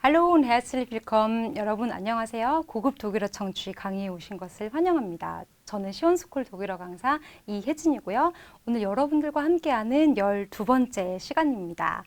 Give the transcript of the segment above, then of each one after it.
Hallo und herzlich willkommen. 여러분 안녕하세요. 고급 독일어 청취 강의에 오신 것을 환영합니다. 저는 시원스쿨 독일어 강사 이혜진이고요. 오늘 여러분들과 함께하는 12번째 시간입니다.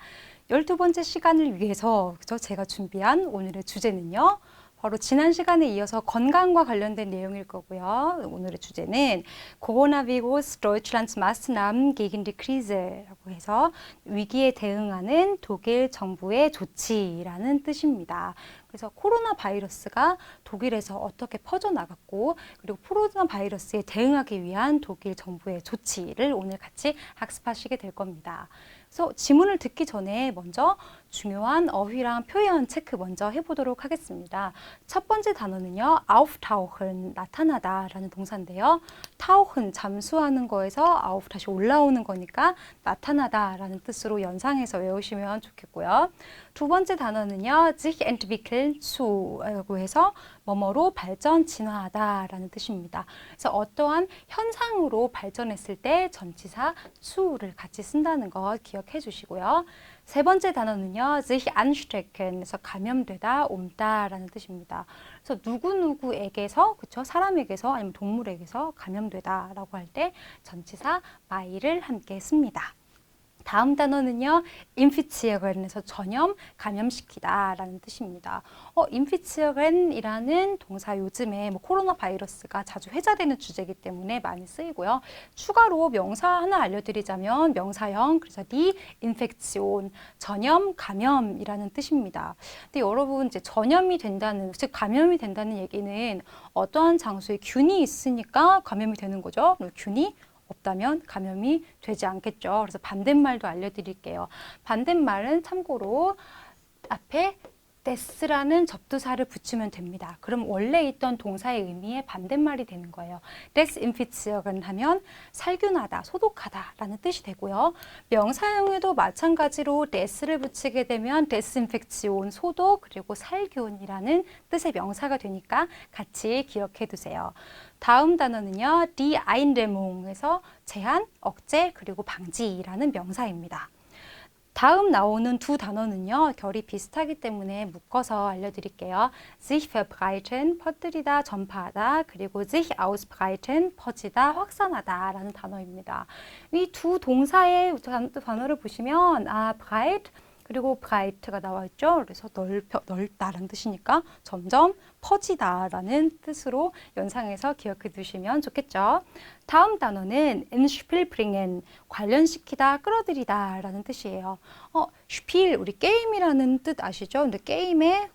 12번째 시간을 위해서 제가 준비한 오늘의 주제는요. 바로 지난 시간에 이어서 건강과 관련된 내용일 거고요. 오늘의 주제는 Coronavirus Deutschlands Maßnahmen gegen die Krise라고 해서 위기에 대응하는 독일 정부의 조치라는 뜻입니다. 그래서 코로나 바이러스가 독일에서 어떻게 퍼져나갔고 그리고 코로나 바이러스에 대응하기 위한 독일 정부의 조치를 오늘 같이 학습하시게 될 겁니다. 그래서 지문을 듣기 전에 먼저 중요한 어휘랑 표현 체크 먼저 해보도록 하겠습니다. 첫 번째 단어는요. auftauchen, 나타나다 라는 동사인데요. tauchen, 잠수하는 거에서 auf, 다시 올라오는 거니까 나타나다 라는 뜻으로 연상해서 외우시면 좋겠고요. 두 번째 단어는요. sich entwickeln zu 라고 해서 뭐뭐로 발전, 진화하다 라는 뜻입니다. 그래서 어떠한 현상으로 발전했을 때 전치사 zu를 같이 쓴다는 거 기억해 주시고요. 세 번째 단어는요. sich anstecken, 그래서 감염되다, 옮다 라는 뜻입니다. 그래서 누구누구에게서, 그쵸? 사람에게서 아니면 동물에게서 감염되다 라고 할 때 전치사 my를 함께 씁니다. 다음 단어는요. infizieren, 전염, 감염시키다 라는 뜻입니다. infizieren 이라는 동사 요즘에 코로나 바이러스가 자주 회자되는 주제이기 때문에 많이 쓰이고요. 추가로 명사 하나 알려드리자면 명사형, 그래서 die Infektion, 전염, 감염이라는 뜻입니다. 근데 여러분 이제 전염이 된다는, 즉 감염이 된다는 얘기는 어떠한 장소에 균이 있으니까 감염이 되는 거죠. 균이 없다면 감염이 되지 않겠죠. 그래서 반대말도 알려드릴게요. 반대말은 참고로 앞에 des라는 접두사를 붙이면 됩니다. 그럼 원래 있던 동사의 의미의 반대말이 되는 거예요. desinfizieren 하면 살균하다, 소독하다 라는 뜻이 되고요. 명사형에도 마찬가지로 des를 붙이게 되면 desinfektion, 소독, 그리고 살균이라는 뜻의 명사가 되니까 같이 기억해 두세요. 다음 단어는요. die Eindämmung에서 제한, 억제, 그리고 방지라는 명사입니다. 다음 나오는 두 단어는요. 결이 비슷하기 때문에 묶어서 알려드릴게요. sich verbreiten, 퍼뜨리다, 전파하다, 그리고 sich ausbreiten, 퍼지다, 확산하다 라는 단어입니다. 이 두 동사의 단어를 보시면 breit, 그리고 breit가 나와 있죠. 그래서 넓다라는 뜻이니까 점점 퍼지다라는 뜻으로 연상해서 기억해 두시면 좋겠죠. 다음 단어는 ins Spiel bringen, 관련시키다, 끌어들이다 라는 뜻이에요. Spiel, 우리 게임이라는 뜻 아시죠? 근데 게임에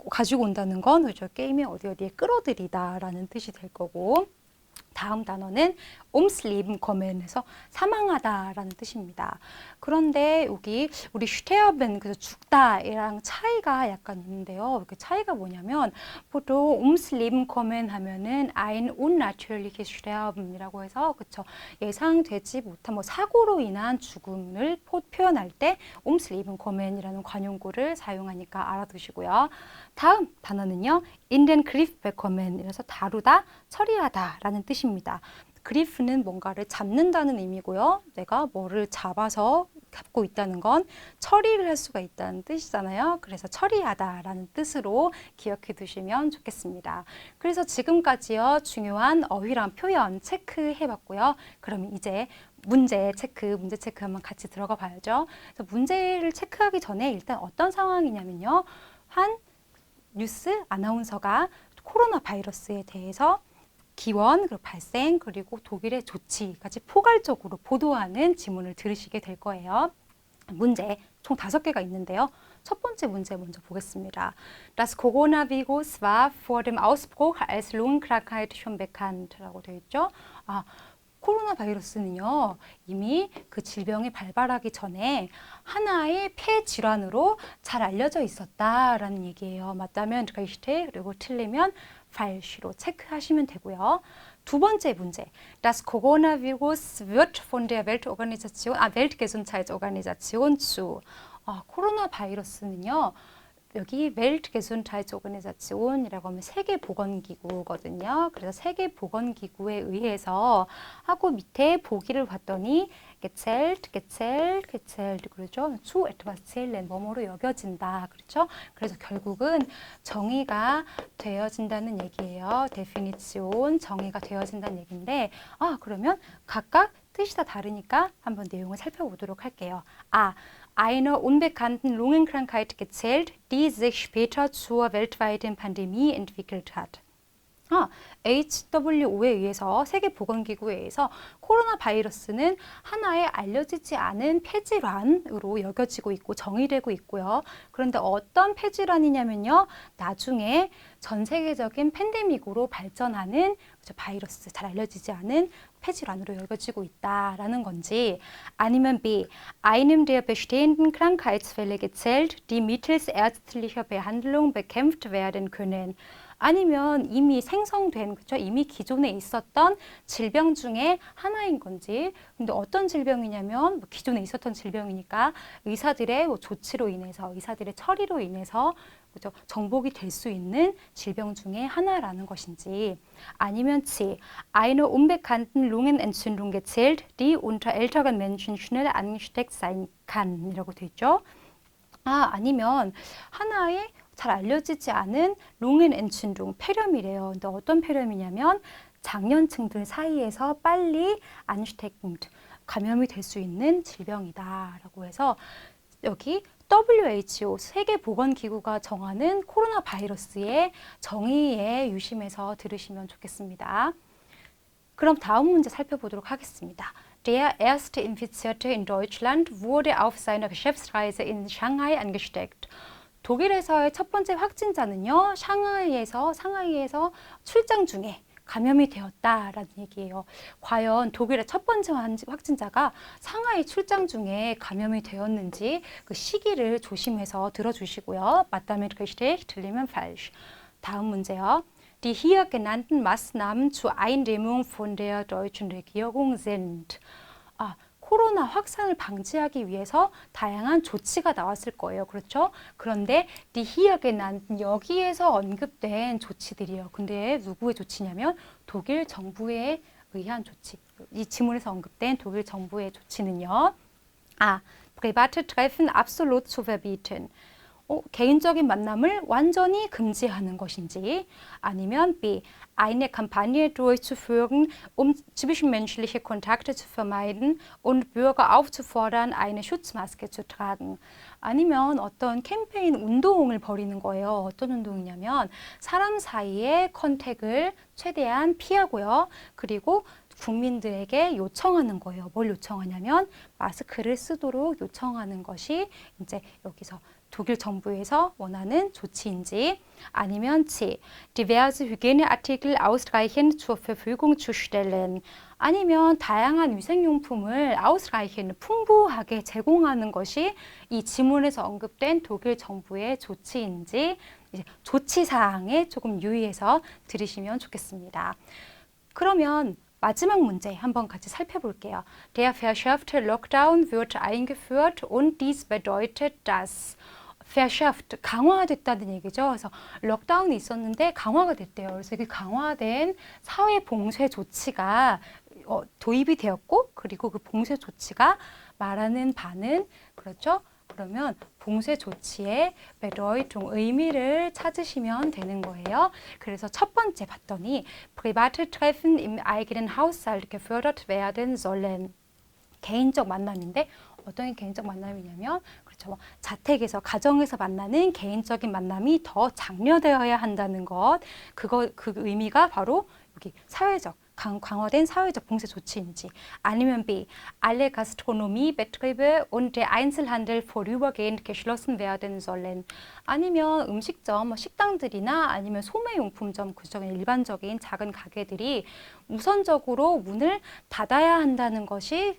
가지고 온다는 건 그렇죠. 게임에 어디에 끌어들이다 라는 뜻이 될 거고. 다음 단어는 ums Leben kommen 해서 사망하다라는 뜻입니다. 그런데 여기 우리 sterben, 그래서 죽다랑 차이가 약간 있는데요. 그 차이가 뭐냐면 보통 ums Leben kommen 하면은 ein unnatürliches Sterben이라고 해서 그쵸 예상되지 못한 사고로 인한 죽음을 표현할 때 ums Leben kommen이라는 관용구를 사용하니까 알아두시고요. 다음 단어는요. in den Griff bekommen, 이라서 다루다, 처리하다라는 뜻입니다. 그리프는 뭔가를 잡는다는 의미고요. 내가 뭐를 잡아서 갖고 있다는 건 처리를 할 수가 있다는 뜻이잖아요. 그래서 처리하다라는 뜻으로 기억해 두시면 좋겠습니다. 그래서 지금까지요. 중요한 어휘랑 표현 체크해 봤고요. 그럼 이제 문제 체크 한번 같이 들어가 봐야죠. 그래서 문제를 체크하기 전에 일단 어떤 상황이냐면요. 한 뉴스 아나운서가 코로나 바이러스에 대해서 기원, 그리고 발생, 그리고 독일의 조치까지 포괄적으로 보도하는 지문을 들으시게 될 거예요. 문제 총 5개가 있는데요. 첫 번째 문제 먼저 보겠습니다. Das Coronavirus war vor dem Ausbruch als Lungenkrankheit schon bekannt라고 되어 있죠. 코로나 바이러스는요. 이미 그 질병이 발발하기 전에 하나의 폐 질환으로 잘 알려져 있었다라는 얘기예요. 맞다면 richtig, 그리고 틀리면 falsch로 체크하시면 되고요. 두 번째 문제. Das Coronavirus wird von der Weltgesundheitsorganisation zu. 코로나 바이러스는요. 여기 Weltgesundheitsorganisation이라고 하면 세계보건기구거든요. 그래서 세계보건기구에 의해서 하고 밑에 보기를 봤더니 gezählt, gezählt, gezählt 그러죠. zu etwas zählen 뭐뭐로 여겨진다. 그렇죠? 그래서 결국은 정의가 되어진다는 얘기예요. Definition 정의가 되어진다는 얘기인데 그러면 각각 뜻이 다 다르니까 한번 내용을 살펴보도록 할게요. Einer unbekannten Lungenkrankheit gezählt, die sich später zur weltweiten Pandemie entwickelt hat. HWO에 의해서 세계보건기구에 의해서 코로나 바이러스는 하나의 알려지지 않은 폐질환으로 여겨지고 있고 정의되고 있고요. 그런데 어떤 폐질환이냐면요. 나중에 전 세계적인 팬데믹으로 발전하는 바이러스, 잘 알려지지 않은 폐질환으로 여겨지고 있다라는 건지 아니면 B. einem der bestehenden Krankheitsfälle gezählt, die mittels ärztlicher Behandlung bekämpft werden können. 아니면 이미 생성된, 그렇죠? 이미 기존에 있었던 질병 중에 하나인 건지. 근데 어떤 질병이냐면 기존에 있었던 질병이니까 의사들의 조치로 인해서, 의사들의 처리로 인해서 그렇죠? 정복이 될 수 있는 질병 중에 하나라는 것인지 아니면 C. Eine unbekannten Lungenentzündung gezählt, die unter älteren Menschen schnell angesteckt sein kann 이라고 돼 있죠. 아니면 하나의 잘 알려지지 않은 룽엔엔춘둥 폐렴이래요. 근데 어떤 폐렴이냐면 장년층들 사이에서 빨리 안슈테킹트 감염이 될 수 있는 질병이다라고 해서 여기 WHO 세계보건기구가 정하는 코로나 바이러스의 정의에 유심해서 들으시면 좋겠습니다. 그럼 다음 문제 살펴보도록 하겠습니다. Der erste Infizierte in Deutschland wurde auf seiner Geschäftsreise in Shanghai angesteckt. 독일에서의 첫 번째 확진자는요, 상하이에서 출장 중에 감염이 되었다라는 얘기예요. 과연 독일의 첫 번째 확진자가 상하이 출장 중에 감염이 되었는지 그 시기를 조심해서 들어주시고요. 맞다면 richtig, 틀리면 falsch. 다음 문제요. Die hier genannten Maßnahmen zur Eindämmung von der deutschen Regierung sind. 코로나 확산을 방지하기 위해서 다양한 조치가 나왔을 거예요. 그렇죠? 그런데 die hier genannten 여기에서 언급된 조치들이요. 근데 누구의 조치냐면 독일 정부에 의한 조치. 이 지문에서 언급된 독일 정부의 조치는요. private Treffen absolut zu verbieten. 개인적인 만남을 완전히 금지하는 것인지 아니면 B. Eine Kampagne durchzuführen, um zwischenmenschliche Kontakte zu vermeiden und Bürger aufzufordern, eine Schutzmaske zu tragen. 아니면 어떤 캠페인 운동을 벌이는 거예요. 어떤 운동이냐면 사람 사이의 컨택을 최대한 피하고요. 그리고 국민들에게 요청하는 거예요. 뭘 요청하냐면 마스크를 쓰도록 요청하는 것이 이제 여기서 독일 정부에서 원하는 조치인지 아니면 C. diverse Hygieneartikel ausreichend zur Verfügung zu stellen. 아니면 다양한 위생용품을 ausreichend 풍부하게 제공하는 것이 이 지문에서 언급된 독일 정부의 조치인지 이제 조치사항에 조금 유의해서 들으시면 좋겠습니다. 그러면 마지막 문제 한번 같이 살펴볼게요. Der verschärfte Lockdown wird eingeführt und dies bedeutet, dass verschärft, 강화됐다는 얘기죠. 그래서 록다운이 있었는데 강화가 됐대요. 그래서 그 강화된 사회 봉쇄 조치가 도입이 되었고 그리고 그 봉쇄 조치가 말하는 바는 그렇죠. 그러면 봉쇄 조치의 Bedeutung, 의미를 찾으시면 되는 거예요. 그래서 첫 번째 봤더니 private Treffen im eigenen Haushalt gefördert werden sollen. 개인적 만남인데 어떤 개인적 만남이냐면 그렇죠. 자택에서 가정에서 만나는 개인적인 만남이 더 장려되어야 한다는 것. 그 의미가 바로 여기 사회적 강화된 사회적 봉쇄 조치인지 아니면 B. Alle Gastronomiebetriebe und der Einzelhandel vorübergehend geschlossen werden sollen. 아니면 음식점, 식당들이나 아니면 소매용품점, 그중 일반적인 작은 가게들이 우선적으로 문을 닫아야 한다는 것이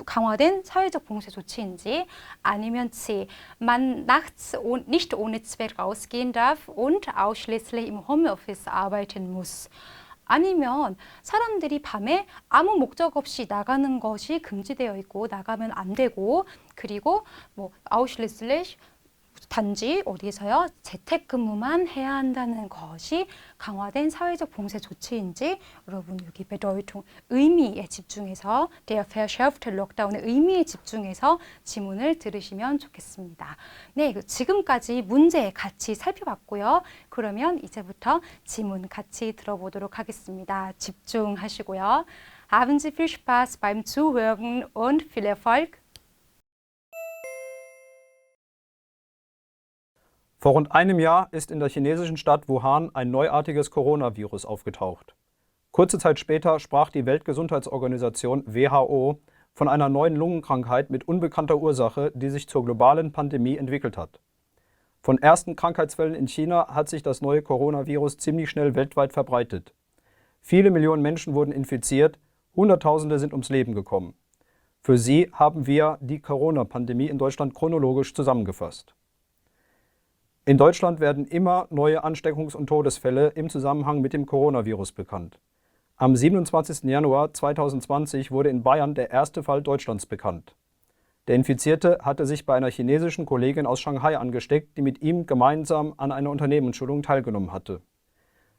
강화된 사회적 봉쇄 조치인지 아니면 C. Man nachts nicht ohne Zweck rausgehen darf und ausschließlich im Homeoffice arbeiten muss. 아니면 사람들이 밤에 아무 목적 없이 나가는 것이 금지되어 있고 나가면 안 되고 그리고 뭐 ausschließlich 단지 어디에서요? 재택근무만 해야 한다는 것이 강화된 사회적 봉쇄 조치인지 여러분 여기 Bedeutung, 의미에 집중해서 der verschärfte Lockdown의 의미에 집중해서 지문을 들으시면 좋겠습니다. 네, 지금까지 문제 같이 살펴봤고요. 그러면 이제부터 지문 같이 들어보도록 하겠습니다. 집중하시고요. Haben Sie viel Spaß beim Zuhören und viel Erfolg! Vor rund einem Jahr ist in der chinesischen Stadt Wuhan ein neuartiges Coronavirus aufgetaucht. Kurze Zeit später sprach die Weltgesundheitsorganisation WHO von einer neuen Lungenkrankheit mit unbekannter Ursache, die sich zur globalen Pandemie entwickelt hat. Von ersten Krankheitsfällen in China hat sich das neue Coronavirus ziemlich schnell weltweit verbreitet. Viele Millionen Menschen wurden infiziert, Hunderttausende sind ums Leben gekommen. Für sie haben wir die Corona-Pandemie in Deutschland chronologisch zusammengefasst. In Deutschland werden immer neue Ansteckungs- und Todesfälle im Zusammenhang mit dem Coronavirus bekannt. Am 27. Januar 2020 wurde in Bayern der erste Fall Deutschlands bekannt. Der Infizierte hatte sich bei einer chinesischen Kollegin aus Shanghai angesteckt, die mit ihm gemeinsam an einer Unternehmensschulung teilgenommen hatte.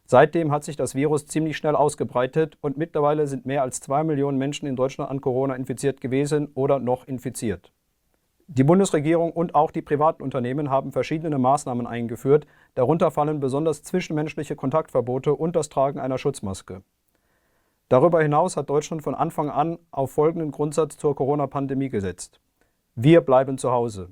Seitdem hat sich das Virus ziemlich schnell ausgebreitet und mittlerweile sind mehr als 2 Millionen Menschen in Deutschland an Corona infiziert gewesen oder noch infiziert. Die Bundesregierung und auch die privaten Unternehmen haben verschiedene Maßnahmen eingeführt, darunter fallen besonders zwischenmenschliche Kontaktverbote und das Tragen einer Schutzmaske. Darüber hinaus hat Deutschland von Anfang an auf folgenden Grundsatz zur Corona-Pandemie gesetzt: Wir bleiben zu Hause.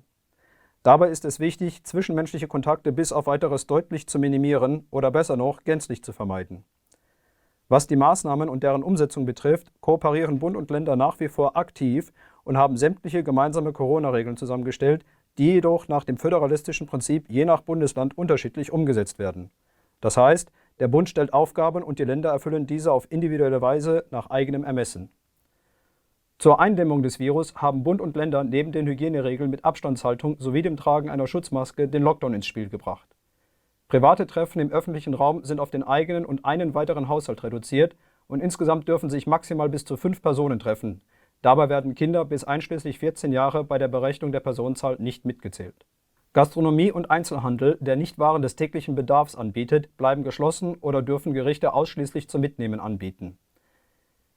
Dabei ist es wichtig, zwischenmenschliche Kontakte bis auf weiteres deutlich zu minimieren oder besser noch gänzlich zu vermeiden. Was die Maßnahmen und deren Umsetzung betrifft, kooperieren Bund und Länder nach wie vor aktiv und haben sämtliche gemeinsame Corona-Regeln zusammengestellt, die jedoch nach dem föderalistischen Prinzip je nach Bundesland unterschiedlich umgesetzt werden. Das heißt, der Bund stellt Aufgaben und die Länder erfüllen diese auf individuelle Weise nach eigenem Ermessen. Zur Eindämmung des Virus haben Bund und Länder neben den Hygieneregeln mit Abstandshaltung sowie dem Tragen einer Schutzmaske den Lockdown ins Spiel gebracht. Private Treffen im öffentlichen Raum sind auf den eigenen und einen weiteren Haushalt reduziert und insgesamt dürfen sich maximal bis zu 5 Personen treffen. Dabei werden Kinder bis einschließlich 14 Jahre bei der Berechnung der Personenzahl nicht mitgezählt. Gastronomie und Einzelhandel, der nicht Waren des täglichen Bedarfs anbietet, bleiben geschlossen oder dürfen Gerichte ausschließlich zum Mitnehmen anbieten.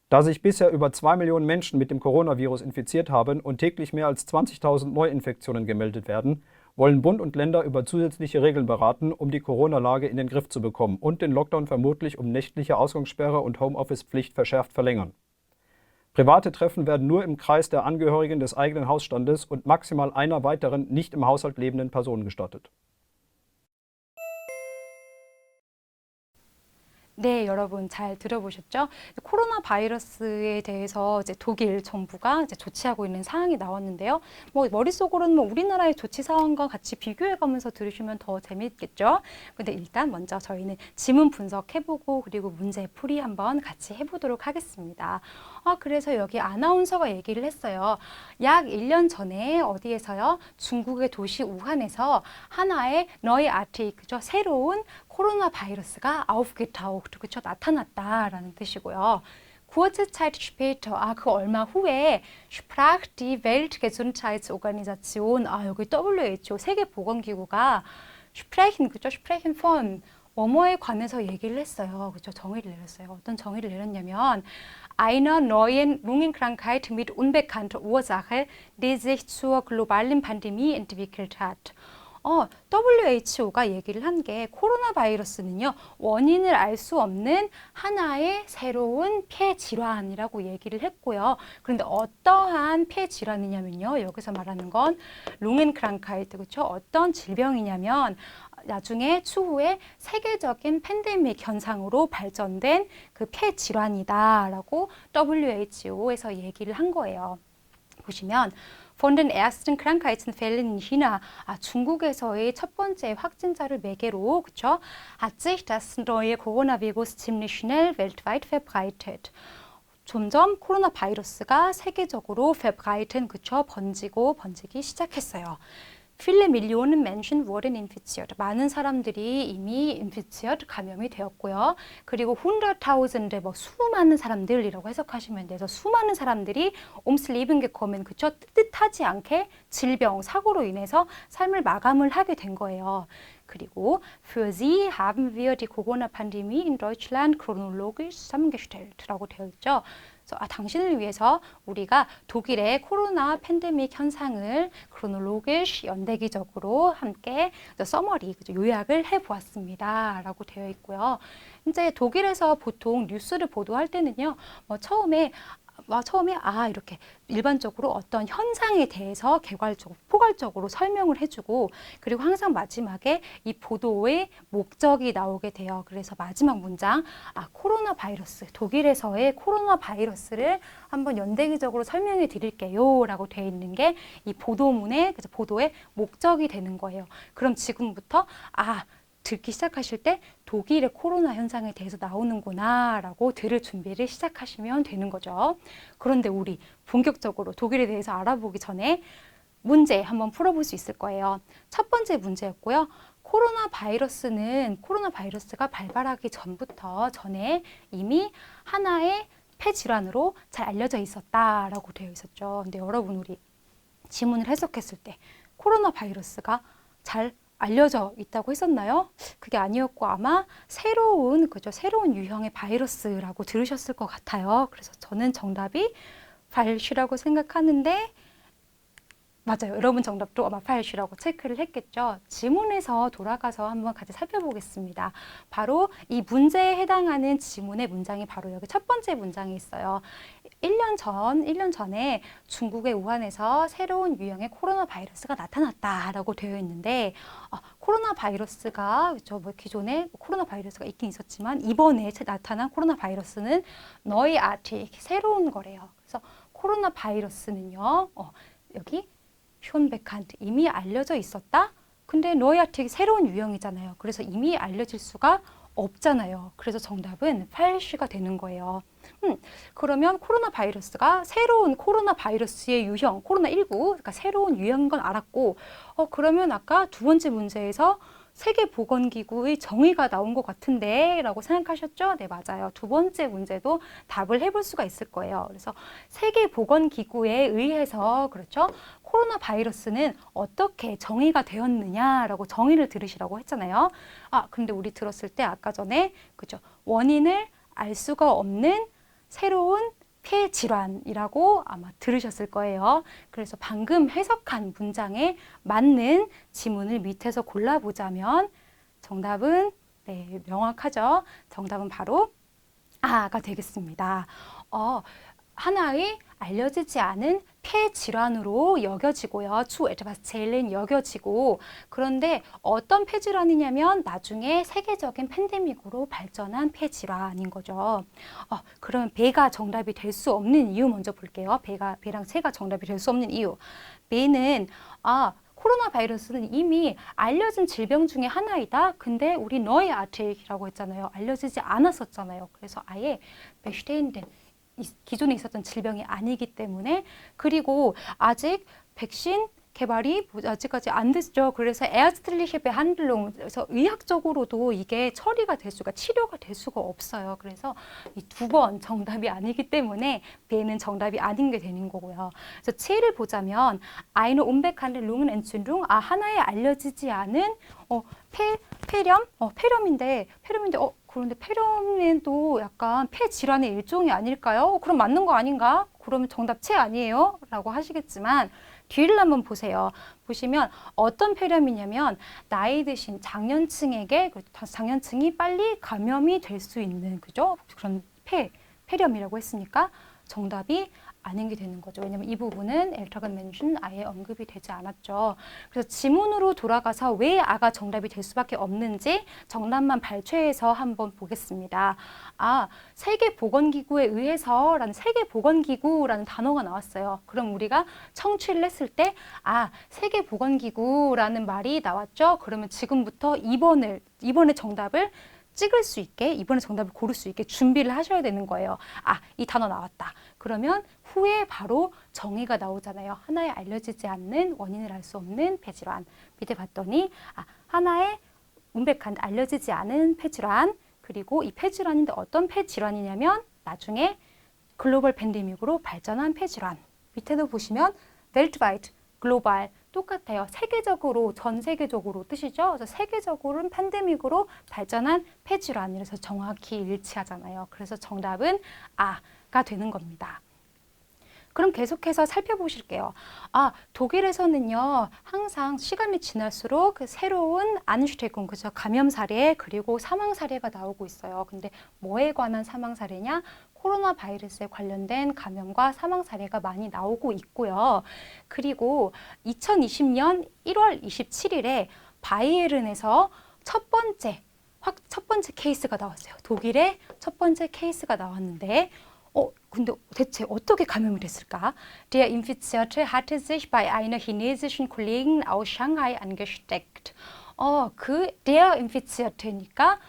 Da sich bisher über 2 Millionen Menschen mit dem Coronavirus infiziert haben und täglich mehr als 20.000 Neuinfektionen gemeldet werden, wollen Bund und Länder über zusätzliche Regeln beraten, um die Corona-Lage in den Griff zu bekommen und den Lockdown vermutlich um nächtliche Ausgangssperre und Homeoffice-Pflicht verschärft verlängern. Private Treffen werden nur im Kreis der Angehörigen des eigenen Hausstandes und maximal einer weiteren nicht im Haushalt lebenden Person gestattet. 네, 여러분 잘 들어보셨죠? 코로나 바이러스에 대해서 이제 독일 정부가 이제 조치하고 있는 사항이 나왔는데요. 뭐 머릿속으로는 뭐 우리나라의 조치 사항과 같이 비교해 가면서 들으시면 더 재미있겠죠? 근데 일단 먼저 저희는 지문 분석해보고 그리고 문제 풀이 한번 같이 해보도록 하겠습니다. 그래서 여기 아나운서가 얘기를 했어요. 약 1년 전에 어디에서요? 중국의 도시 우한에서 하나의 neuartig, 그죠? 새로운 코로나 바이러스가 aufgetaucht, 그쵸? 나타났다라는 뜻이고요. Kurze Zeit später, 그 얼마 후에 sprach die Weltgesundheitsorganisation, 여기 WHO, 세계보건기구가 sprechen, 그죠? sprechen von 뭐뭐에 관해서 얘기를 했어요. 그죠? 정의를 내렸어요. 어떤 정의를 내렸냐면 einer neuen Lungenkrankheit mit unbekannter Ursache, die sich zur globalen Pandemie entwickelt hat. WHO가 얘기를 한 게 코로나 바이러스는요, 원인을 알 수 없는 하나의 새로운 폐질환이라고 얘기를 했고요. 그런데 어떠한 폐질환이냐면요, 여기서 말하는 건 룽엔크랑카이트, 그렇죠? 어떤 질병이냐면 나중에 추후에 세계적인 팬데믹 현상으로 발전된 그 폐질환이다라고 WHO에서 얘기를 한 거예요. 보시면 Von den ersten Krankheitsfällen in China, 중국에서의 첫 번째 확진자를 매개로, 그쵸? hat sich das neue Coronavirus ziemlich schnell weltweit verbreitet. 점점 코로나 바이러스가 세계적으로 verbreiten, 그쵸? 번지기 시작했어요. Viele Millionen Menschen wurden infiziert. 많은 사람들이 이미 infiziert, 감염이 되었고요. 그리고 hunderttausende, 뭐 수많은 사람들이라고 해석하시면 돼서 수많은 사람들이 ums Leben gekommen, 그쵸? 뜻하지 않게 질병, 사고로 인해서 삶을 마감을 하게 된 거예요. 그리고 für sie haben wir die Corona-Pandemie in Deutschland chronologisch zusammengestellt라고 되어 있죠. 그래서 당신을 위해서 우리가 독일의 코로나 팬데믹 현상을 chronologisch 연대기적으로 함께 서머리, 요약을 해보았습니다. 라고 되어 있고요. 이제 독일에서 보통 뉴스를 보도할 때는요, 처음에 이렇게 일반적으로 어떤 현상에 대해서 개괄적으로, 포괄적으로 설명을 해주고, 그리고 항상 마지막에 이 보도의 목적이 나오게 돼요. 그래서 마지막 문장, 코로나 바이러스, 독일에서의 코로나 바이러스를 한번 연대기적으로 설명해 드릴게요. 라고 되어 있는 게 이 보도문의, 보도의 목적이 되는 거예요. 그럼 지금부터, 듣기 시작하실 때 독일의 코로나 현상에 대해서 나오는구나 라고 들을 준비를 시작하시면 되는 거죠. 그런데 우리 본격적으로 독일에 대해서 알아보기 전에 문제 한번 풀어볼 수 있을 거예요. 첫 번째 문제였고요. 코로나 바이러스가 발발하기 전에 이미 하나의 폐질환으로 잘 알려져 있었다라고 되어 있었죠. 근데 여러분, 우리 지문을 해석했을 때 코로나 바이러스가 잘 알려져 있다고 했었나요? 그게 아니었고 아마 새로운 유형의 바이러스라고 들으셨을 것 같아요. 그래서 저는 정답이 falsch라고 생각하는데 맞아요. 여러분 정답도 아마 falsch라고 체크를 했겠죠. 지문에서 돌아가서 한번 같이 살펴보겠습니다. 바로 이 문제에 해당하는 지문의 문장이 바로 여기 첫 번째 문장에 있어요. 1년 전에 중국의 우한에서 새로운 유형의 코로나 바이러스가 나타났다라고 되어 있는데, 코로나 바이러스가, 기존에 코로나 바이러스가 있긴 있었지만, 이번에 나타난 코로나 바이러스는 neuartig, 새로운 거래요. 그래서 코로나 바이러스는요, 여기 schon bekannt, 이미 알려져 있었다? 근데 neuartig, 새로운 유형이잖아요. 그래서 이미 알려질 수가 없잖아요. 그래서 정답은 falsch가 되는 거예요. 그러면 코로나 바이러스가 새로운 코로나 바이러스의 유형, 코로나19, 그러니까 새로운 유형인 건 알았고, 그러면 아까 두 번째 문제에서 세계보건기구의 정의가 나온 것 같은데 라고 생각하셨죠? 네, 맞아요. 두 번째 문제도 답을 해볼 수가 있을 거예요. 그래서 세계보건기구에 의해서, 그렇죠? 코로나 바이러스는 어떻게 정의가 되었느냐라고 정의를 들으시라고 했잖아요. 근데 우리 들었을 때 아까 전에, 그죠? 원인을 알 수가 없는 새로운 폐질환이라고 아마 들으셨을 거예요. 그래서 방금 해석한 문장에 맞는 지문을 밑에서 골라보자면 정답은 명확하죠. 정답은 바로 가 되겠습니다. 하나의 알려지지 않은 폐질환으로 여겨지고요. zu etwas zählen 여겨지고, 그런데 어떤 폐질환이냐면 나중에 세계적인 팬데믹으로 발전한 폐질환인 거죠. 그러면 배가 정답이 될 수 없는 이유 먼저 볼게요. 배랑 새가 정답이 될 수 없는 이유. 배는 코로나 바이러스는 이미 알려진 질병 중에 하나이다. 근데 우리 neuartig이라고 했잖아요. 알려지지 않았었잖아요. 그래서 아예 bestehenden, 기존에 있었던 질병이 아니기 때문에, 그리고 아직 백신 개발이 아직까지 안 됐죠. 그래서 ärztliche Behandlung, 그래서 의학적으로도 이게 치료가 될 수가 없어요. 그래서 이 두 번 정답이 아니기 때문에 B는 정답이 아닌 게 되는 거고요. 그래서 C를 보자면 eine unbekannte Lungenentzündung, 하나의 알려지지 않은 폐렴인데 그런데 폐렴에도 약간 폐질환의 일종이 아닐까요? 그럼 맞는 거 아닌가? 그러면 정답 C 아니에요? 라고 하시겠지만 뒤를 한번 보세요. 보시면 어떤 폐렴이냐면 나이 드신 장년층이 빨리 감염이 될 수 있는, 그죠? 그런 폐렴이라고 했으니까 정답이 아닌 게 되는 거죠. 왜냐면 이 부분은 älteren Menschen 아예 언급이 되지 않았죠. 그래서 지문으로 돌아가서 왜 아가 정답이 될 수밖에 없는지 정답만 발췌해서 한번 보겠습니다. 세계보건기구에 의해서라는 세계보건기구라는 단어가 나왔어요. 그럼 우리가 청취를 했을 때 세계보건기구라는 말이 나왔죠. 그러면 지금부터 2번의 정답을 찍을 수 있게 이번에 정답을 고를 수 있게 준비를 하셔야 되는 거예요. 아, 이 단어 나왔다. 그러면 후에 바로 정의가 나오잖아요. 하나의 알려지지 않는 원인을 알 수 없는 폐질환. 밑에 봤더니 하나의 명백한 알려지지 않은 폐질환, 그리고 이 폐질환인데 어떤 폐질환이냐면 나중에 글로벌 팬데믹으로 발전한 폐질환. 밑에도 보시면 weltweit, 글로벌 똑같아요. 세계적으로, 전 세계적으로 뜻이죠. 그래서 세계적으로는 팬데믹으로 발전한 폐질환이라서 정확히 일치하잖아요. 그래서 정답은 아가 되는 겁니다. 그럼 계속해서 살펴보실게요. 독일에서는요, 항상 시간이 지날수록 그 새로운 안슈테군, 그죠? 감염 사례, 그리고 사망 사례가 나오고 있어요. 근데 뭐에 관한 사망 사례냐? 코로나 바이러스에 관련된 감염과 사망 사례가 많이 나오고 있고요. 그리고 2020년 1월 27일에 바이에른에서 첫 번째 케이스가 나왔어요. 독일의 첫 번째 케이스가 나왔는데, 근데 대체 어떻게 감염이 됐을까? Der Infizierte hatte sich bei einer chinesischen Kollegin aus Shanghai angesteckt. der Infizierte니까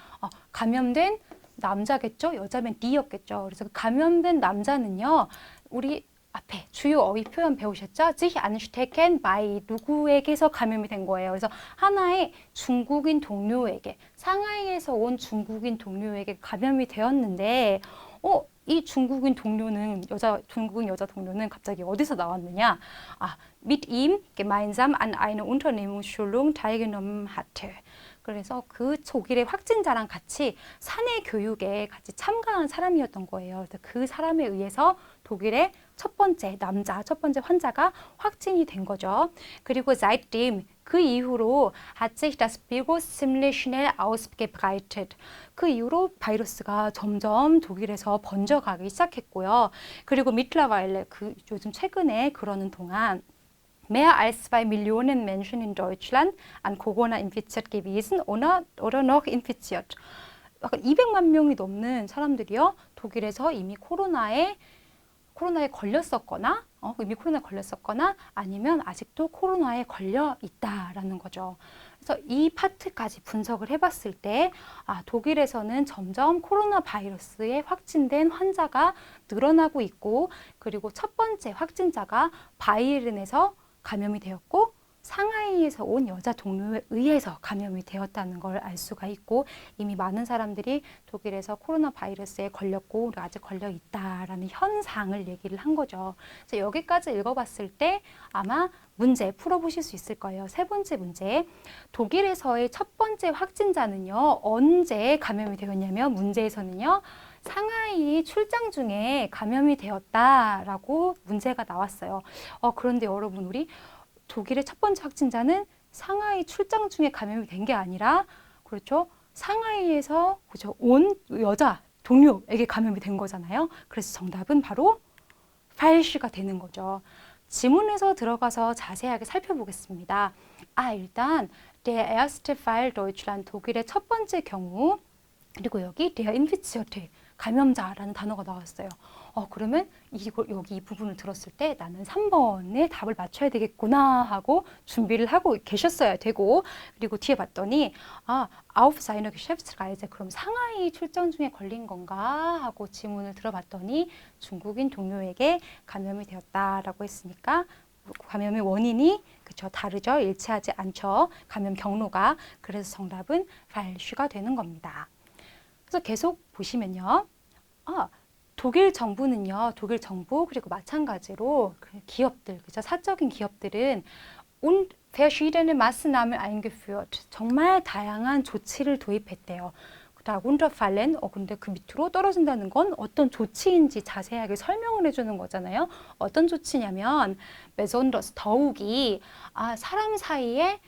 감염된 남자겠죠? 여자면 d였겠죠. 그래서 감염된 남자는요, 우리 앞에 주요 어휘 표현 배우셨죠? sich anstecken by 누구에게서 감염이 된 거예요. 그래서 하나의 중국인 동료에게, 상하이에서 온 중국인 동료에게 감염이 되었는데, 이 중국인 여자 동료는 갑자기 어디서 나왔느냐? mit ihm gemeinsam an einer Unternehmensschulung teilgenommen hatte. 그래서 그 독일의 확진자랑 같이 사내 교육에 같이 참가한 사람이었던 거예요. 그래서 그 사람에 의해서 독일의 첫 번째 환자가 확진이 된 거죠. 그리고 seitdem, 그 이후로 hat sich das Virus ziemlich schnell ausgebreitet. 그 이후로 바이러스가 점점 독일에서 번져가기 시작했고요. 그리고 mittlerweile, 요즘 최근에 그러는 동안 mehr als 2 Millionen Menschen in Deutschland an Corona infiziert gewesen oder noch infiziert. 약간 200만 명이 넘는 사람들이요, 독일에서 이미 코로나에 걸렸었거나 아니면 아직도 코로나에 걸려 있다라는 거죠. 그래서 이 파트까지 분석을 해봤을 때 독일에서는 점점 코로나 바이러스에 확진된 환자가 늘어나고 있고, 그리고 첫 번째 확진자가 바이에른에서 감염이 되었고 상하이에서 온 여자 동료에 의해서 감염이 되었다는 걸 알 수가 있고, 이미 많은 사람들이 독일에서 코로나 바이러스에 걸렸고 우리가 아직 걸려 있다라는 현상을 얘기를 한 거죠. 그래서 여기까지 읽어봤을 때 아마 문제 풀어보실 수 있을 거예요. 세 번째 문제, 독일에서의 첫 번째 확진자는요, 언제 감염이 되었냐면 문제에서는요, 상하이 출장 중에 감염이 되었다라고 문제가 나왔어요. 그런데 여러분, 우리 독일의 첫 번째 확진자는 상하이 출장 중에 감염이 된 게 아니라, 그렇죠? 상하이에서 온 여자 동료에게 감염이 된 거잖아요. 그래서 정답은 바로 falsch가 되는 거죠. 지문에서 들어가서 자세하게 살펴보겠습니다. 일단 der erste Fall Deutschland, 독일의 첫 번째 경우, 그리고 여기 der Infizierte, 감염자라는 단어가 나왔어요. 그러면 여기 이 부분을 들었을 때 나는 3번에 답을 맞춰야 되겠구나 하고 준비를 하고 계셨어야 되고, 그리고 뒤에 봤더니 auf seiner Geschäftsreise, 그럼 상하이 출장 중에 걸린 건가 하고 지문을 들어봤더니 중국인 동료에게 감염이 되었다라고 했으니까 감염의 원인이 다르죠. 일치하지 않죠. 감염 경로가. 그래서 정답은 falsch가 되는 겁니다. 그래서 계속 보시면요. 독일 정부 그리고 마찬가지로 기업들, 그죠? 사적인 기업들은 und verschiedene Maßnahmen eingeführt. 정말 다양한 조치를 도입했대요. darunter fallen, 근데 그 밑으로 떨어진다는 건 어떤 조치인지 자세하게 설명을 해주는 거잖아요. 어떤 조치냐면 besonders, 더욱이 사람 사이에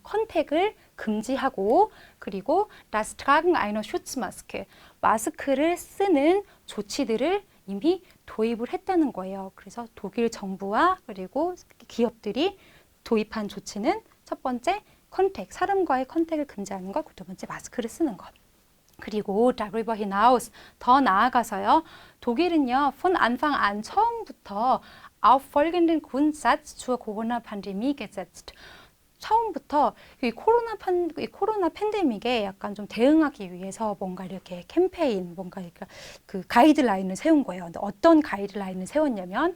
컨택을 금지하고, 그리고 das Tragen einer Schutzmaske, 마스크를 쓰는 조치들을 이미 도입을 했다는 거예요. 그래서 독일 정부와 그리고 기업들이 도입한 조치는 첫 번째, 사람과의 컨택을 금지하는 것, 두 번째, 마스크를 쓰는 것. 그리고 darüber hinaus, 더 나아가서요, 독일은요, von Anfang an, 처음부터 auf folgenden Grundsatz zur Corona-Pandemie gesetzt. 처음부터 이 코로나 팬데믹에 약간 좀 대응하기 위해서 뭔가 이렇게 캠페인, 뭔가 이렇게 그 가이드라인을 세운 거예요. 근데 어떤 가이드라인을 세웠냐면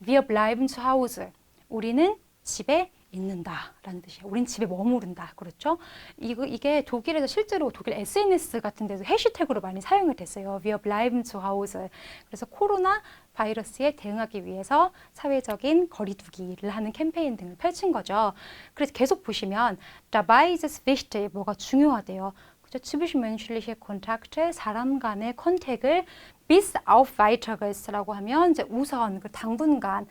Wir bleiben zu Hause. 우리는 집에 있는다라는 뜻이에요. 우린 집에 머무른다. 그렇죠? 이게 독일에서 실제로 독일 SNS 같은 데서 해시태그로 많이 사용이 됐어요. Wir bleiben zu Hause. 그래서 코로나 바이러스에 대응하기 위해서 사회적인 거리두기를 하는 캠페인 등을 펼친 거죠. 그래서 계속 보시면 dabei ist es wichtig, 뭐가 중요하대요. 그죠? zwischenmenschliche Kontakte, 사람 간의 컨택을 bis auf weiteres라고 하면 이제 우선 그 당분간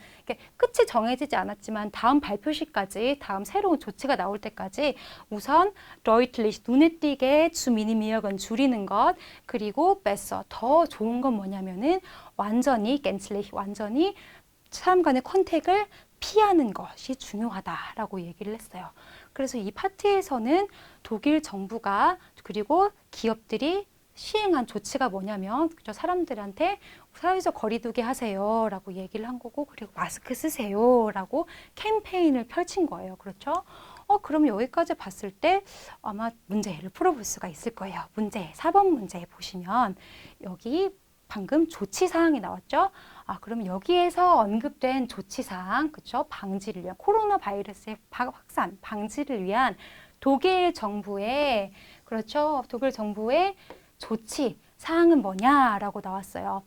끝이 정해지지 않았지만 다음 발표시까지 다음 새로운 조치가 나올 때까지 우선 deutlich 눈에 띄게 zu minimieren 줄이는 것 그리고 besser 더 좋은 건 뭐냐면은 완전히 gänzlich 완전히 사람 간의 컨택을 피하는 것이 중요하다라고 얘기를 했어요. 그래서 이 파트에서는 독일 정부가 그리고 기업들이 시행한 조치가 뭐냐면 그죠? 사람들한테 사회적 거리두기 하세요 라고 얘기를 한 거고 그리고 마스크 쓰세요 라고 캠페인을 펼친 거예요. 그렇죠? 그럼 여기까지 봤을 때 아마 문제를 풀어볼 수가 있을 거예요. 문제, 4번 문제 보시면 여기 방금 조치사항이 나왔죠? 그럼 여기에서 언급된 조치사항, 그쵸? 방지를 위한, 코로나 바이러스의 확산, 방지를 위한 독일 정부의, 그렇죠? 독일 정부의 조치 사항은 뭐냐라고 나왔어요.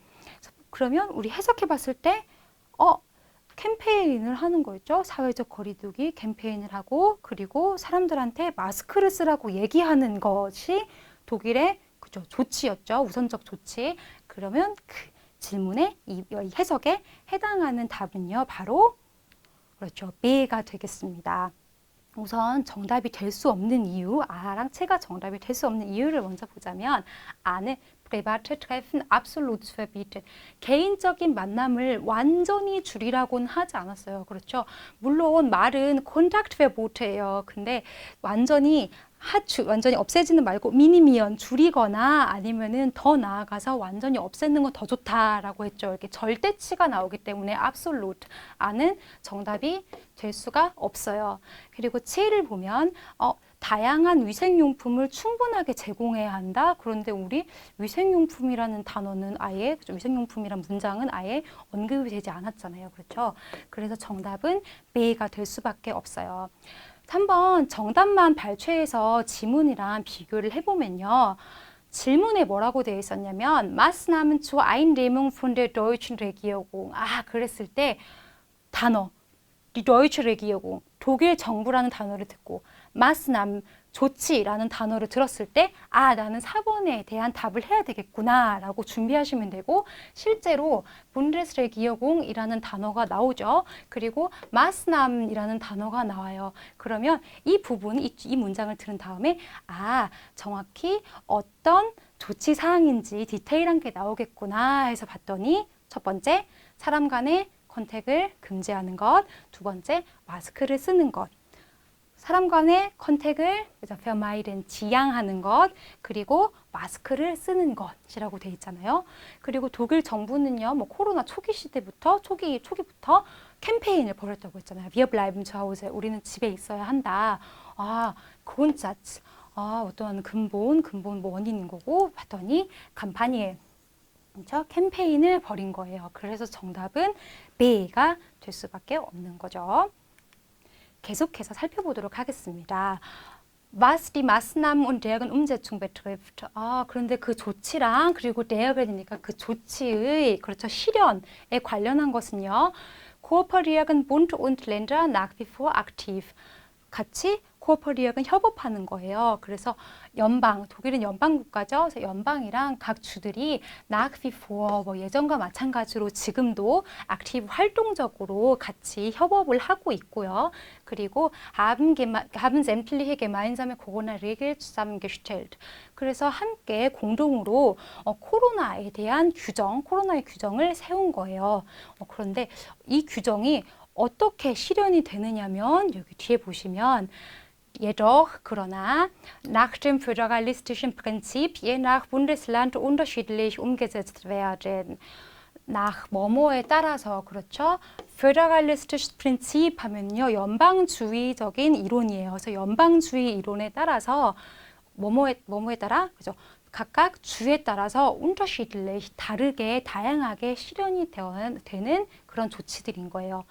그러면 우리 해석해 봤을 때, 캠페인을 하는 거였죠. 사회적 거리두기 캠페인을 하고, 그리고 사람들한테 마스크를 쓰라고 얘기하는 것이 독일의 그죠? 조치였죠. 우선적 조치. 그러면 그 질문에 이 해석에 해당하는 답은요. 바로 그렇죠. B가 되겠습니다. 우선 정답이 될 수 없는 이유, 아랑 채가 정답이 될 수 없는 이유를 먼저 보자면 A는 private Treffen absolut verbieten. 개인적인 만남을 완전히 줄이라고는 하지 않았어요. 그렇죠? 물론 말은 Kontaktverbote예요. 근데 완전히 없애지는 말고 미니미언 줄이거나 아니면은 더 나아가서 완전히 없애는 건 더 좋다라고 했죠. 이렇게 절대치가 나오기 때문에 absolute 아는 정답이 될 수가 없어요. 그리고 7을 보면 다양한 위생용품을 충분하게 제공해야 한다. 그런데 우리 위생용품이라는 단어는 아예 위생용품이란 문장은 아예 언급이 되지 않았잖아요. 그렇죠? 그래서 정답은 B가 될 수밖에 없어요. 3번 정답만 발췌해서 지문이랑 비교를 해보면요. 질문에 뭐라고 되어 있었냐면 Maßnahmen zur Eindämmung von der deutschen Regierung. 그랬을 때 단어 Die deutsche Regierung, 독일 정부라는 단어를 듣고 Maßnahmen, 조치라는 단어를 들었을 때 나는 4번에 대한 답을 해야 되겠구나 라고 준비하시면 되고 실제로 Bundesregierung이라는 단어가 나오죠. 그리고 Maßnahmen이라는 단어가 나와요. 그러면 이 부분, 이 문장을 들은 다음에 정확히 어떤 조치 사항인지 디테일한 게 나오겠구나 해서 봤더니 첫 번째, 사람 간의 컨택을 금지하는 것, 두 번째, 마스크를 쓰는 것, 사람 간의 컨택을 vermeiden, 지양하는 것, 그리고 마스크를 쓰는 것이라고 돼 있잖아요. 그리고 독일 정부는요, 코로나 초기 시대부터, 초기부터 캠페인을 벌였다고 했잖아요. Wir bleiben zu Hause, 우리는 집에 있어야 한다. Grundsatz, 어떠한 근본 원인인 거고, 봤더니 간파니에 그렇죠? 캠페인을 벌인 거예요. 그래서 정답은 B가 될 수밖에 없는 거죠. 계속해서 살펴보도록 하겠습니다. Was die Maßnahmen und deren Umsetzung betrifft. 그런데 그 조치랑 그리고 der이니까 그 조치의 그렇죠 실현에 관련한 것은요. Kooperieren Bund und Länder nach wie vor aktiv. 같이 코어퍼리역은 협업하는 거예요. 그래서 독일은 연방국가죠. 그래서 연방이랑 각 주들이 nach wie vor 예전과 마찬가지로 지금도 액티브 활동적으로 같이 협업을 하고 있고요. 그리고 haben sämtliche gemeinsame Corona-Regeln zusammengestellt. 그래서 함께 공동으로 코로나의 규정을 세운 거예요. 그런데 이 규정이 어떻게 실현이 되느냐면 여기 뒤에 보시면 jedoch 그러나 nach dem föderalistischen Prinzip je nach Bundesland unterschiedlich umgesetzt werden. nach 뭐뭐에 따라서 그렇죠. föderalistisches Prinzip 하면요. 연방주의적인 이론이에요. 그래서 연방주의 이론에 따라서 뭐뭐에 따라 그죠? 각각 주에 따라서 unterschiedlich 다르게 다양하게 실현이 되는 그런 조치들인 거예요.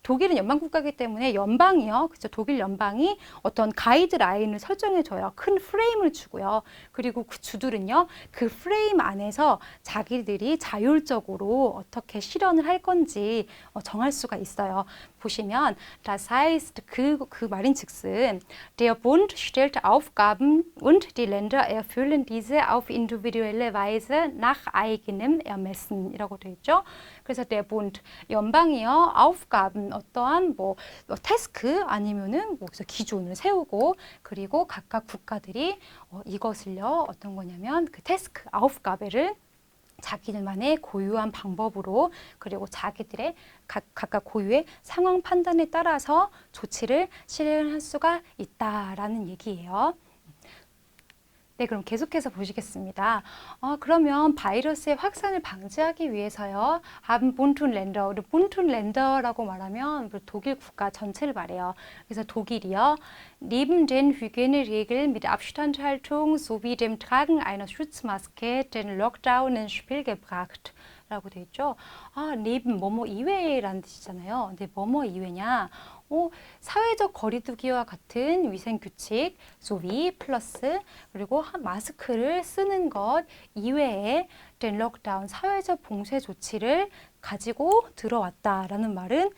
독일은 연방국가이기 때문에 연방이요. 그죠? 독일 연방이 어떤 가이드라인을 설정해줘요. 큰 프레임을 주고요. 그리고 그 주들은요. 그 프레임 안에서 자기들이 자율적으로 어떻게 실현을 할 건지 정할 수가 있어요. 보시면 das heißt 그 말인즉슨 der Bund stellt Aufgaben und die Länder erfüllen diese auf individuelle Weise nach eigenem Ermessen이라고 되어 있죠. 그래서 der Bund 연방이요. Aufgaben 어떠한 뭐 태스크 아니면은 뭐 기준을 세우고 그리고 각각 국가들이 이것을요. 어떤 거냐면 그 태스크 Aufgabe를 자기들만의 고유한 방법으로 그리고 자기들의 각각 고유의 상황 판단에 따라서 조치를 실행할 수가 있다라는 얘기예요. 네, 그럼 계속해서 보시겠습니다. 그러면 바이러스의 확산을 방지하기 위해서요. haben Bund und Länder, oder Bund und Länder라고 말하면 독일 국가 전체를 말해요. 그래서 독일이요. Neben den Hygieneregeln mit Abstandhaltung sowie dem Tragen einer Schutzmaske den Lockdown ins Spiel gebracht. 라고 되어 있죠. neben 뭐뭐 이외라는 뜻이잖아요. 근데 뭐뭐 이외냐? 사회적 거리두기와 같은 위생규칙, 소위 플러스 그리고 마스크를 쓰는 것 이외에 den 록다운 사회적 봉쇄 조치를 가지고 들어왔다라는 말은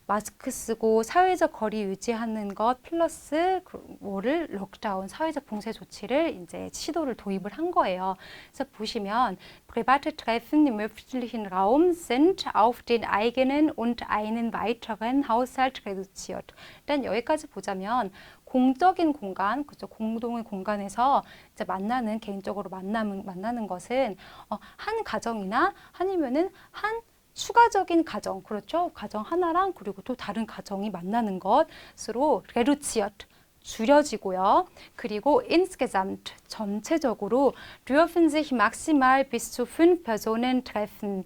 마스크 쓰고 사회적 거리 유지하는 것 플러스 뭐를 록다운 사회적 봉쇄 조치를 이제 시도를 도입을 한 거예요. 그래서 보시면 private Treffen im öffentlichen Raum sind auf den eigenen und einen weiteren Haushalt reduziert. 일단 여기까지 보자면 공적인 공간, 그죠? 공동의 공간에서 이제 개인적으로 만나는 것은 한 가정이나 아니면은 한 추가적인 가정, 그렇죠? 가정 하나랑 그리고 또 다른 가정이 만나는 것으로 reduziert, 줄여지고요. 그리고 insgesamt, 전체적으로 dürfen sich maximal bis zu 5 Personen treffen.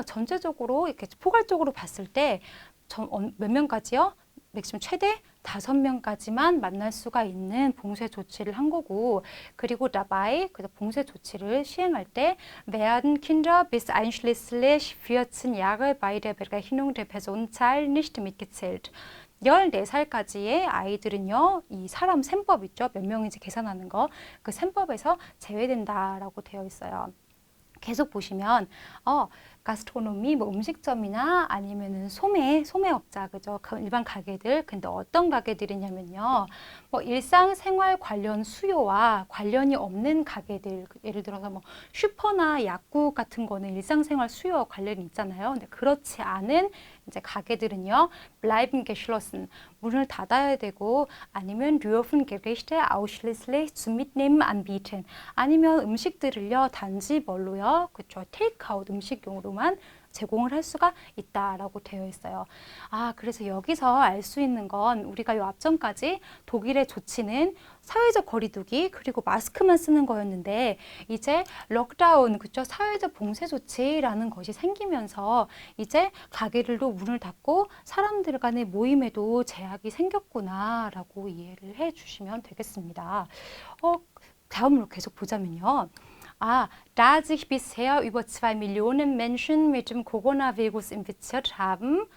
전체적으로 이렇게 포괄적으로 봤을 때 몇 명까지요? 맥시멈 최대 5명까지만 만날 수가 있는 봉쇄 조치를 한 거고 그리고 dabei 그래서 봉쇄 조치를 시행할 때 werden Kinder bis einschließlich 14 Jahre bei der Berechnung der Personenzahl nicht mitgezählt. 14살까지의 아이들은요, 이 사람 셈법 있죠? 몇 명인지 계산하는 거. 그 셈법에서 제외된다라고 되어 있어요. 계속 보시면 가스트로노미 뭐 음식점이나 아니면은 소매업자 그죠? 일반 가게들. 근데 어떤 가게들이냐면요. 뭐 일상생활 관련 수요와 관련이 없는 가게들. 예를 들어서 뭐 슈퍼나 약국 같은 거는 일상생활 수요와 관련이 있잖아요. 근데 그렇지 않은 이제 가게들은요. bleiben geschlossen. 문을 닫아야 되고 아니면 dürfen Gerichte ausschließlich zum Mitnehmen anbieten. 아니면 음식들을요. 단지 뭘로요? 그렇죠. 테이크아웃 음식용으로만 제공을 할 수가 있다라고 되어 있어요. 그래서 여기서 알 수 있는 건 우리가 요 앞전까지 독일의 조치는 사회적 거리두기 그리고 마스크만 쓰는 거였는데 이제 록다운 그쵸 사회적 봉쇄 조치라는 것이 생기면서 이제 가게들도 문을 닫고 사람들 간의 모임에도 제약이 생겼구나라고 이해를 해 주시면 되겠습니다. 다음으로 계속 보자면요. Da sich bisher über 2 Millionen Menschen mit dem Coronavirus infiziert haben,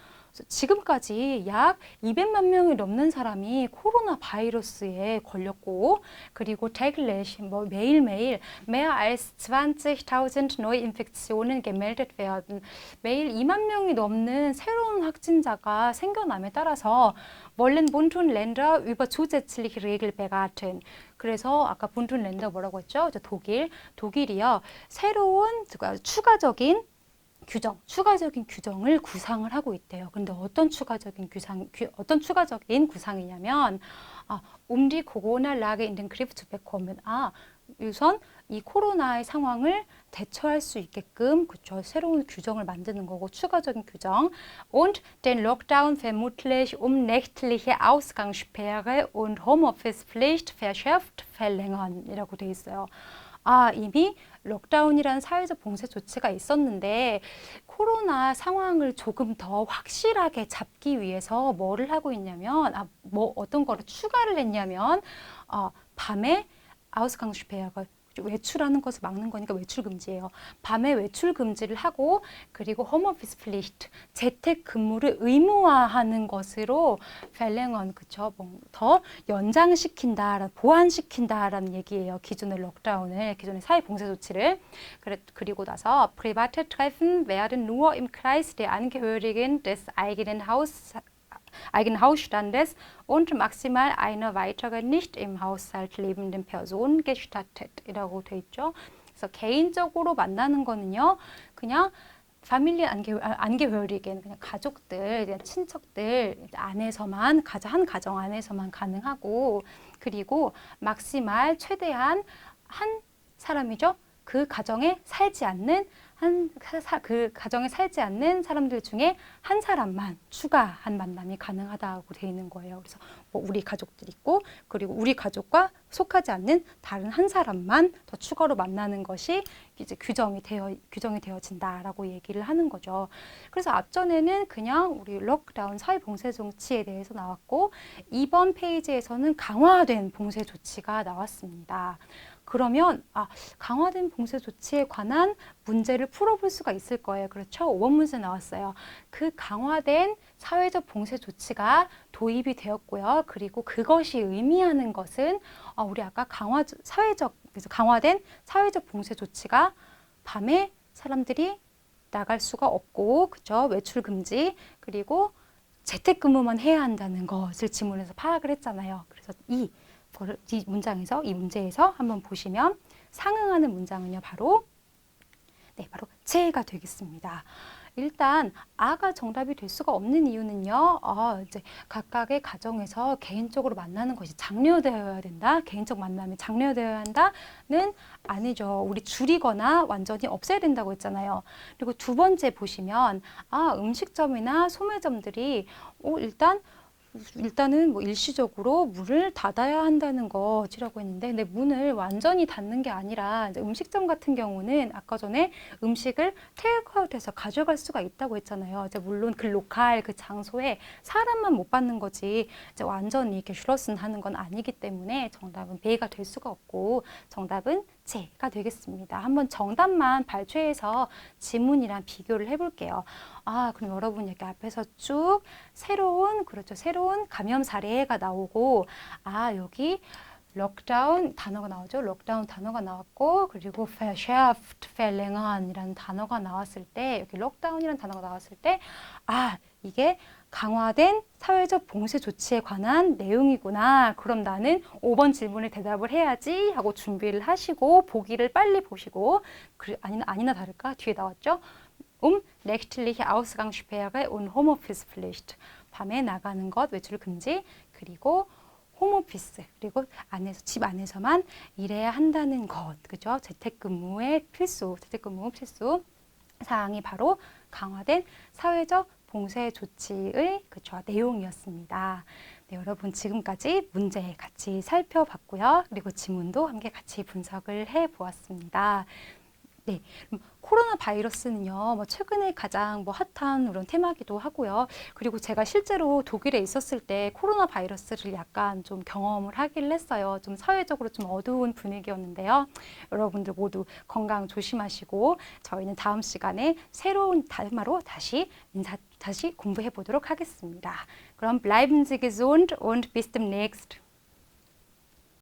지금까지 약 200만 명이 넘는 사람이 코로나 바이러스에 걸렸고 그리고 täglich 매일매일 mehr als 20.000 Neuinfektionen gemeldet werden. 매일 2만 명이 넘는 새로운 확진자가 생겨남에 따라서 wollen Bund und Länder über zusätzliche Regeln beraten. 그래서 아까 Bund und Länder 뭐라고 했죠? 독일이요. 새로운 추가적인 규정을 구상을 하고 있대요. 근데 어떤 추가적인 구상이냐면 die Corona-Lage in den Griff zu bekommen. 우선 이 코로나의 상황을 대처할 수 있게끔 그쵸, 새로운 규정을 만드는 거고 추가적인 규정 und den Lockdown vermutlich nächtliche Ausgangssperre und Homeoffice-Pflicht verschärft verlängern 이라고 돼 있어요. 아, 이미 록다운이라는 사회적 봉쇄 조치가 있었는데 코로나 상황을 조금 더 확실하게 잡기 위해서 뭐를 하고 있냐면 뭐 어떤 거를 추가를 했냐면 밤에 아우스강슈페어가 외출하는 것을 막는 거니까 외출 금지예요. 밤에 외출 금지를 하고 그리고 홈오피스 플리트 재택 근무를 의무화하는 것으로 펠랭언 그쵸 더 연장시킨다, 보완시킨다라는 얘기예요. 기존의 록다운을 기존의 사회 봉쇄 조치를 그리고 나서 private Treffen werden nur im Kreis der Angehörigen des eigenen Hausstandes und maximal eine weitere nicht im Haushalt lebenden Person gestattet 이라고 돼 있죠. 그래서 개인적으로 만나는 거는요. 그냥 패밀리 안게흐리겐 그냥 가족들, 그냥 친척들 안에서만 한 가정 안에서만 가능하고 그리고 막시말 최대한 한 사람이죠. 그 가정에 살지 않는 사람들 중에 한 사람만 추가한 만남이 가능하다고 되어 있는 거예요. 그래서 뭐 우리 가족들 있고 그리고 우리 가족과 속하지 않는 다른 한 사람만 더 추가로 만나는 것이 이제 규정이 되어진다라고 얘기를 하는 거죠. 그래서 앞전에는 그냥 우리 록다운 사회 봉쇄 조치에 대해서 나왔고 이번 페이지에서는 강화된 봉쇄 조치가 나왔습니다. 그러면 강화된 봉쇄 조치에 관한 문제를 풀어볼 수가 있을 거예요. 그렇죠? 5번 문제 나왔어요. 그 강화된 사회적 봉쇄 조치가 도입이 되었고요. 그리고 그것이 의미하는 것은 우리 아까 그래서 강화된 사회적 봉쇄 조치가 밤에 사람들이 나갈 수가 없고, 그죠? 외출 금지, 그리고 재택근무만 해야 한다는 것을 지문에서 파악을 했잖아요. 그래서 이 문제에서 한번 보시면 상응하는 문장은요, 바로 제가 되겠습니다. 일단 아가 정답이 될 수가 없는 이유는요. 이제 각각의 가정에서 개인적으로 만나는 것이 장려되어야 된다. 개인적 만남이 장려되어야 한다는 아니죠. 우리 줄이거나 완전히 없애야 된다고 했잖아요. 그리고 두 번째 보시면 음식점이나 소매점들이 일단은 뭐 일시적으로 문을 닫아야 한다는 것이라고 했는데, 근데 문을 완전히 닫는 게 아니라 이제 음식점 같은 경우는 아까 전에 음식을 테이크아웃해서 가져갈 수가 있다고 했잖아요. 이제 물론 그 로컬 그 장소에 사람만 못 받는 거지 이제 완전히 이렇게 슐러슨 하는 건 아니기 때문에 정답은 B가 될 수가 없고 정답은 C가 되겠습니다. 한번 정답만 발췌해서 지문이랑 비교를 해볼게요. 그럼 여러분 여기 앞에서 쭉 새로운 감염 사례가 나오고, 여기 록다운 단어가 나오죠. 록다운 단어가 나왔고, 그리고 verschärft, verlängern 이라는 단어가 나왔을 때, 여기 록다운이라는 단어가 나왔을 때, 이게 강화된 사회적 봉쇄 조치에 관한 내용이구나. 그럼 나는 5번 질문에 대답을 해야지 하고 준비를 하시고 보기를 빨리 보시고, 아니나 다를까 뒤에 나왔죠. nächtliche Ausgangssperre und Homeoffice-Pflicht. 밤에 나가는 것, 외출 금지, 그리고 홈오피스, 그리고 집 안에서만 일해야 한다는 것, 그죠? 재택근무 필수 사항이 바로 강화된 사회적 봉쇄 조치의 내용이었습니다. 네, 여러분 지금까지 문제 같이 살펴봤고요. 그리고 지문도 함께 같이 분석을 해보았습니다. 네, 코로나 바이러스는요, 최근에 가장 핫한 그런 테마기도 하고요. 그리고 제가 실제로 독일에 있었을 때 코로나 바이러스를 약간 좀 경험을 하긴 했어요. 좀 사회적으로 좀 어두운 분위기였는데요. 여러분들 모두 건강 조심하시고 저희는 다음 시간에 새로운 테마로 다시 공부해 보도록 하겠습니다. 그럼 bleiben Sie gesund und bis demnächst.